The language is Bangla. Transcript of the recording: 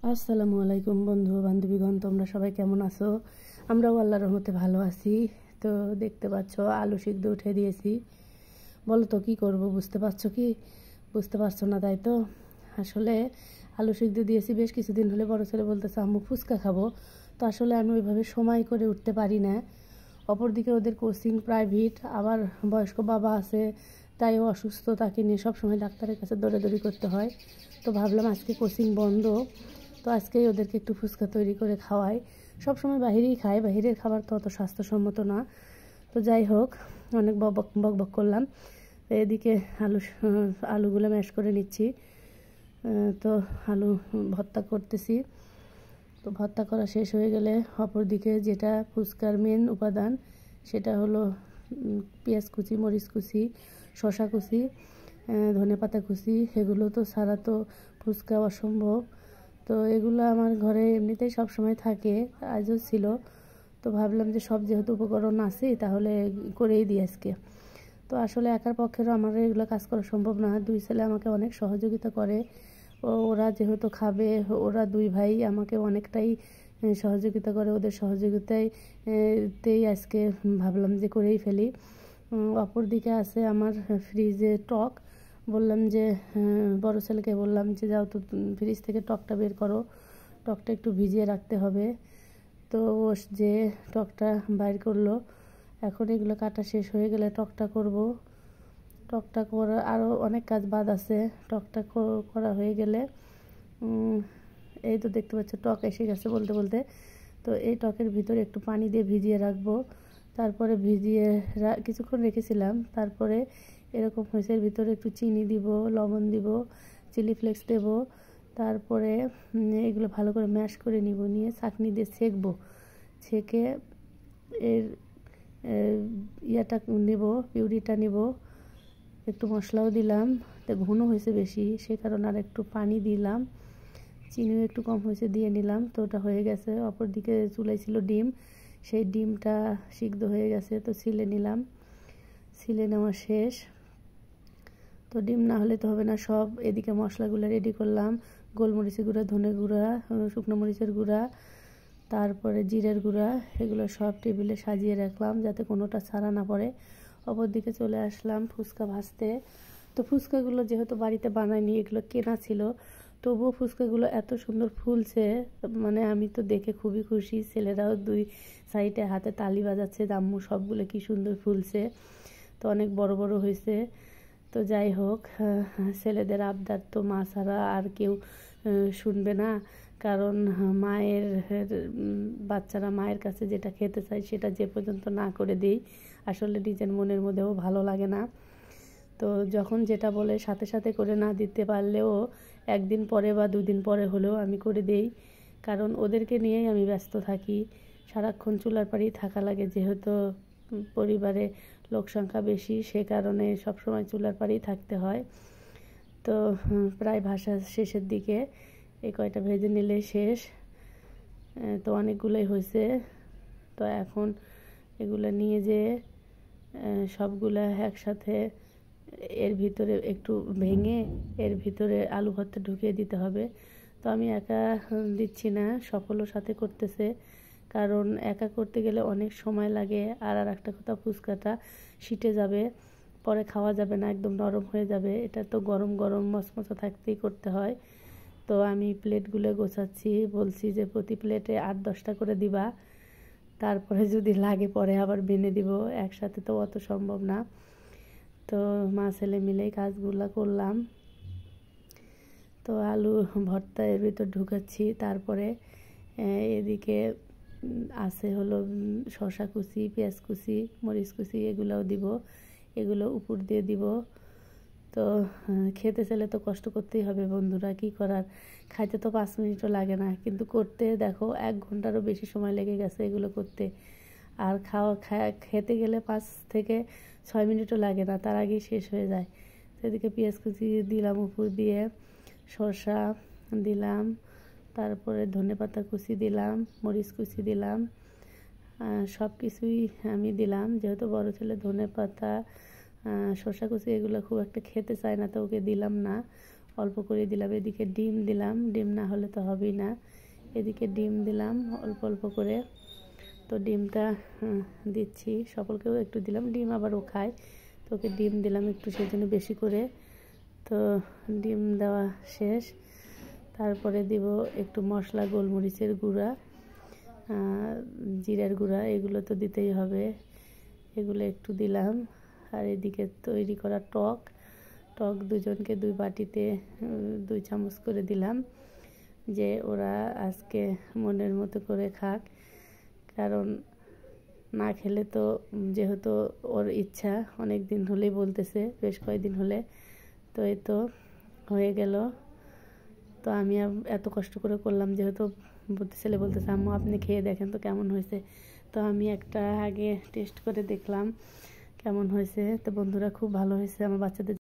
আসসালামু আলাইকুম বন্ধু বান্ধবীগণ, তোমরা সবাই কেমন আছো? আমরাও আল্লাহর রহমতে ভালো আছি। তো দেখতে পাচ্ছ আলু সিদ্ধ উঠে দিয়েছি। বলো তো কী করব, বুঝতে পারছো কি? বুঝতে পারছো না তাই তো? আসলে আলু সিদ্ধ দিয়েছি, বেশ কিছুদিন হলে বড় ছেলে বলতেছে আম্মু ফুচকা খাবো। তো আসলে আমি ওইভাবে সময় করে উঠতে পারি না। অপরদিকে ওদের কোচিং প্রাইভেট, আবার বয়স্ক বাবা আছে, তাই ও অসুস্থ, তাকে নিয়ে সবসময় ডাক্তারের কাছে দৌড়াদৌড়ি করতে হয়। তো ভাবলাম আজকে কোচিং বন্ধ, তো আজকেই ওদেরকে একটু ফুচকা তৈরি করে খাওয়াই। সবসময় বাহিরেই খাই, বাহিরের খাবার তো অত স্বাস্থ্যসম্মত না। তো যাই হোক, অনেক বক বক করলাম। এদিকে আলুগুলো ম্যাশ করে নিচ্ছি। তো আলু ভর্তা করতেছি। তো ভর্তা করা শেষ হয়ে গেলে অপরদিকে যেটা ফুচকার মেন উপাদান, সেটা হলো পেঁয়াজ কুচি, মরিচ কুচি, শসা কুচি, ধনেপাতা কুচি। এগুলো তো ছাড়া তো ফুচকা অসম্ভব। তো এগুলো আমার ঘরে এমনিতেই সব সময় থাকে, আজও ছিল। তো ভাবলাম যে সব যেহেতু উপকরণ আছে তাহলে করেই দিই আজকে। তো আসলে একার পক্ষেরও আমার এগুলো কাজ করা সম্ভব না, দুই ছেলে আমাকে অনেক সহযোগিতা করে। ওরা যেহেতু খাবে, ওরা দুই ভাই আমাকে অনেকটাই সহযোগিতা করে। ওদের সহযোগিতায় তেই আজকে ভাবলাম যে করেই ফেলি। অপরদিকে আছে আমার ফ্রিজে টক। বললাম যে বড় ছেলেকে বললাম যে যাও তো ফ্রিজ থেকে টকটা বের করো, টকটা একটু ভিজিয়ে রাখতে হবে। তো ও যে টকটা বাইর করলো। এখন এগুলো কাটা শেষ হয়ে গেলে টকটা করব। টকটা করা আরও অনেক কাজ বাদ আছে। টকটা করা হয়ে গেলে এই তো দেখতে পাচ্ছ টক এসে গেছে বলতে বলতে। তো এই টকের ভিতরে একটু পানি দিয়ে ভিজিয়ে রাখবো। তারপরে ভিজিয়ে কিছুক্ষণ রেখেছিলাম, তারপরে এরকম হয়েছে। এর ভিতরে একটু চিনি দিব, লবণ দিব, চিলি ফ্লেক্স দেব। তারপরে এগুলো ভালো করে ম্যাশ করে নিব, নিয়ে ছাঁকনি দিয়ে ছেঁকবো। ছেঁকে এর ইয়াটা নেব, পিউরিটা নেব। একটু মশলাও দিলাম, তো ঘন হয়েছে বেশি, সে কারণে আর একটু পানি দিলাম। চিনিও একটু কম হয়েছে, দিয়ে নিলাম। তো ওটা হয়ে গেছে। অপরদিকে চুলায় ছিল ডিম, সেই ডিমটা সিদ্ধ হয়ে গেছে, তো ছিলে নিলাম। ছিলে নেওয়া শেষ। তো ডিম না হলে তো হবে না সব। এদিকে মশলাগুলো রেডি করলাম, গোলমরিচের গুঁড়া, ধনে গুঁড়া, শুকনো মরিচের গুঁড়া, তারপরে জিরের গুঁড়া, এগুলো সব টেবিলে সাজিয়ে রাখলাম যাতে কোনোটা ছাড়া না পড়ে। অপরদিকে চলে আসলাম ফুচকা ভাজতে। তো ফুচকাগুলো যেহেতু বাড়িতে বানাইনি, এগুলো কেনা ছিল, তবুও ফুচকাগুলো এত সুন্দর ফুলছে, মানে আমি তো দেখে খুবই খুশি। ছেলেরাও দুই সাইডে হাতে তালি বাজাচ্ছে, আম্মু সবগুলো কি সুন্দর ফুলছে। তো অনেক বড় বড় হয়েছে। তো যাই হোক, ছেলেদের আবদার তো মা ছাড়া আর কেউ শুনবে না। কারণ মায়ের বাচ্চারা মায়ের কাছে যেটা খেতে চায় সেটা যে পর্যন্ত না করে দিই, আসলে নিজের মনের মধ্যেও ভালো লাগে না। তো যখন যেটা বলে সাথে সাথে করে না দিতে পারলেও একদিন পরে বা দুদিন পরে হলেও আমি করে দেই। কারণ ওদেরকে নিয়েই আমি ব্যস্ত থাকি, সারাক্ষণ চুলার পাড়েই থাকা লাগে। যেহেতু পরিবারে লোক সংখ্যা বেশি, সে কারণে সবসময় চুলার পাড়েই থাকতে হয়। তো প্রায় ভাষা শেষের দিকে, এই কয়টা ভেজে নিলে শেষ। তো অনেকগুলোই হয়েছে। তো এখন এগুলো নিয়ে যেয়ে সবগুলা একসাথে এর ভিতরে একটু ভেঙে এর ভিতরে আলু ভর্তা ঢুকিয়ে দিতে হবে। তো আমি একা দিচ্ছি না, সকলের সাথে করতেছে, কারণ একা করতে গেলে অনেক সময় লাগে। আর একটা কথা, ফুচকাটা শিটে যাবে, পরে খাওয়া যাবে না, একদম নরম হয়ে যাবে। এটা তো গরম গরম মচমচা থাকতেই করতে হয়। তো আমি প্লেটগুলো গোছাচ্ছি, বলছি যে প্রতি প্লেটে 8-10টা করে দিবা, তারপরে যদি লাগে পরে আবার বেনে দিব, একসাথে তো অত সম্ভব না। তো মা ছেলে মিলেই কাজগুলো করলাম। তো আলু ভর্তা এর ভিতর ঢুকাচ্ছি। তারপরে এদিকে আছে হলো শসা কুচি, পেঁয়াজ কুচি, মরিচ কুচি, এগুলোও দিব, এগুলো উপর দিয়ে দিব। তো খেতে চাইলে তো কষ্ট করতেই হবে বন্ধুরা, কি করার। খাইতে তো 5 মিনিটও লাগে না, কিন্তু করতে দেখো 1 ঘন্টারও বেশি সময় লেগে গেছে এগুলো করতে। আর খেতে গেলে 5 থেকে 6 মিনিটও লাগে না, তার আগেই শেষ হয়ে যায়। সেদিকে পেঁয়াজ কুচি দিলাম উপর দিয়ে, শসা দিলাম, তারপরে ধনেপাতা কুচি দিলাম, মরিচ কুচি দিলাম, সব কিছুই আমি দিলাম। যেহেতু বড় ছেলে ধনেপাতা, শসা কুচি এগুলো খুব একটা খেতে চায় না, তো ওকে দিলাম না। অল্প করে দিলাম। এদিকে ডিম দিলাম, ডিম না হলে তো হবেই না। এদিকে ডিম দিলাম অল্প অল্প করে। তো ডিমটা দিচ্ছি, সকলকেও একটু দিলাম, ডিম আবার ও খায়, তো ওকে ডিম দিলাম একটু, সেই জন্য বেশি করে। তো ডিম দেওয়া শেষ। তারপরে দিব একটু মশলা, গোলমরিচের গুঁড়া, জিরার গুঁড়া, এগুলো তো দিতেই হবে, এগুলো একটু দিলাম। আর এদিকে তৈরি করা টক দুজনকে 2 বাটিতে 2 চামচ করে দিলাম, যে ওরা আজকে মনের মতো করে খাক। কারণ না খেলে তো, যেহেতু ওর ইচ্ছা অনেক দিন হলেই বলতেছে, বেশ কয়েকদিন হলে, তো এই তো হয়ে গেল। তো আমি এত কষ্ট করে করলাম, যেহেতু ছেলে বলতেছে আম্মু আপনি খেয়ে দেখেন তো কেমন হয়েছে। তো আমি একটা আগে টেস্ট করে দেখলাম কেমন হয়েছে। তো বন্ধুরা, খুব ভালো হয়েছে। আমার বাচ্চাদের